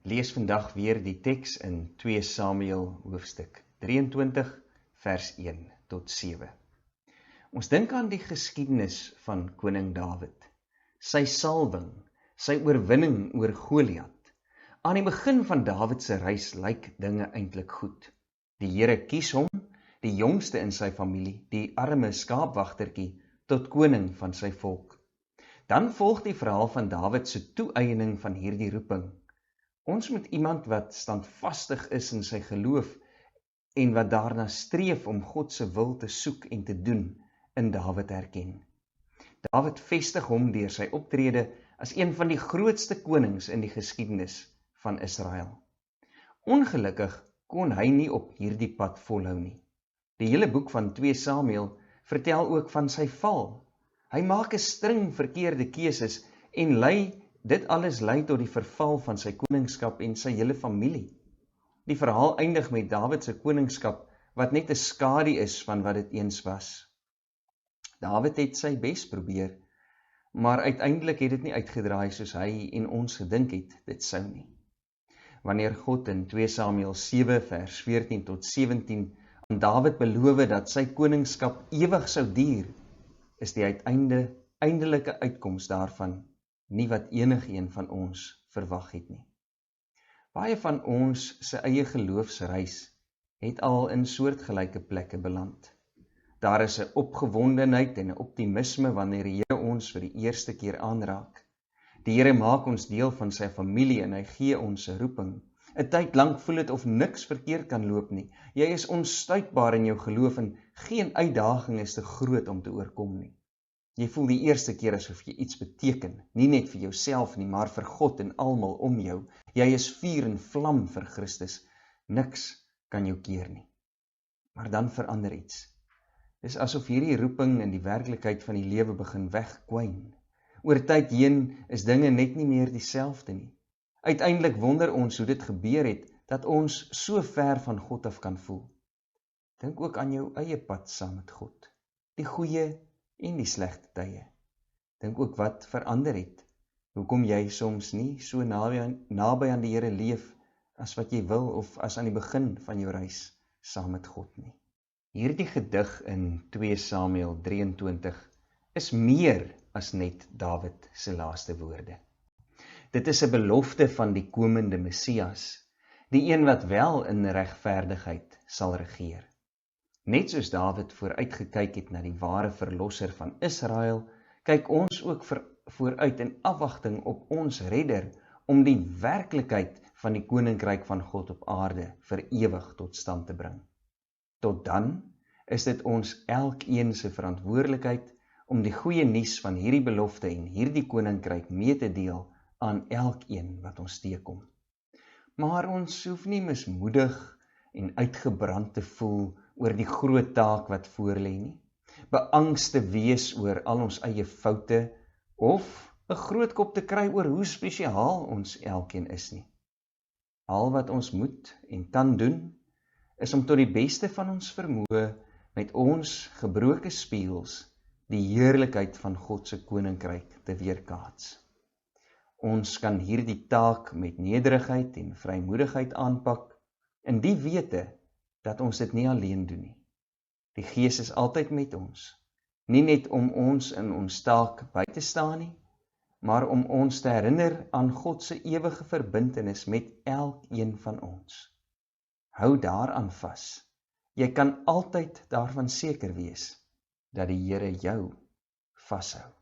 Lees vandag weer die teks in 2 Samuel hoofstuk 23 vers 1 tot 7. Ons dink aan die geskiedenis van koning Dawid, sy salwing, sy oorwinning oor Goliat. Aan die begin van Dawid se reis lyk dinge eintlik goed. Die Here kies hom, die jongste in sy familie, die arme skaapwagtertjie, tot koning van sy volk. Dan volg die verhaal van Dawid se toeëiening van hierdie roeping. Ons moet iemand wat standvastig is in sy geloof en wat daarna streef om God se wil te soek en te doen, in Dawid herken. Dawid vestig hom deur sy optrede as een van die grootste konings in die geskiedenis van Israel. Ongelukkig kon hy nie op hierdie pad volhou nie. Die hele boek van 2 Samuel vertel ook van sy val. Hy maak 'n string verkeerde keuses en dit alles lei tot die verval van sy koningskap en sy hele familie. Die verhaal eindig met Dawid se koningskap wat net 'n skadu is van wat dit eens was. Dawid het sy bes probeer, maar uiteindelik het dit nie uitgedraai soos hy en ons gedink het dit sou nie. Wanneer God in 2 Samuel 7 vers 14 tot 17 aan Dawid beloof dat sy koningskap ewig sou duur, is die eindelike uitkoms daarvan nie wat enigeen van ons verwag het nie. Baie van ons se eie geloofsreis het al in soortgelyke plekke beland. Daar is 'n opgewondenheid en 'n optimisme wanneer die Here ons vir die eerste keer aanraak. Die Here maak ons deel van sy familie en hy gee ons 'n roeping. 'n Tyd lank voel dit of niks verkeerd kan loop nie. Jy is onstuitbaar in jou geloof en geen uitdaging is te groot om te oorkom nie. Jy voel die eerste keer asof jy iets beteken, nie net vir jouself nie, maar vir God en almal om jou. Jy is vuur en vlam vir Christus. Niks kan jou keer nie. Maar dan verander iets. Dis asof hierdie roeping in die werklikheid van die lewe begin wegkwyn. Oor tyd heen is dinge net nie meer dieselfde nie. Uiteindelik wonder ons hoe dit gebeur het, dat ons so ver van God af kan voel. Dink ook aan jou eie pad saam met God, die goeie en die slegte tye. Dink ook wat verander het, hoekom jy soms nie so naby aan die Here leef as wat jy wil of as aan die begin van jou reis saam met God nie. Hierdie gedig in 2 Samuel 23 is meer as net Dawid se laaste woorde. Dit is 'n belofte van die komende Messias, die een wat wel in regverdigheid sal regeer. Net soos Dawid vooruitgekyk het na die ware verlosser van Israel, kyk ons ook vooruit in afwagting op ons redder om die werklikheid van die koninkryk van God op aarde vir ewig tot stand te bring. Tot dan is dit ons elkeen se verantwoordelikheid om die goeie nuus van hierdie belofte en hierdie koninkryk mee te deel aan elkeen wat ons teekom. Maar ons hoef nie mismoedig en uitgebrand te voel oor die groot taak wat voorlê nie, beangs te wees oor al ons eie foute, of 'n groot kop te kry oor hoe spesiaal ons elkeen is nie. Al wat ons moet en kan doen, is om tot die beste van ons vermoë met ons gebroke spieëls die heerlikheid van God se koninkryk te weerkaats. Ons kan hierdie taak met nederigheid en vrymoedigheid aanpak, in die wete dat ons dit nie alleen doen nie. Die Gees is altyd met ons, nie net om ons in ons taak by te staan nie, maar om ons te herinner aan God se ewige verbintenis met elkeen van ons. Hou daaraan vas. Jy kan altyd daarvan seker wees dat die Here jou vashou.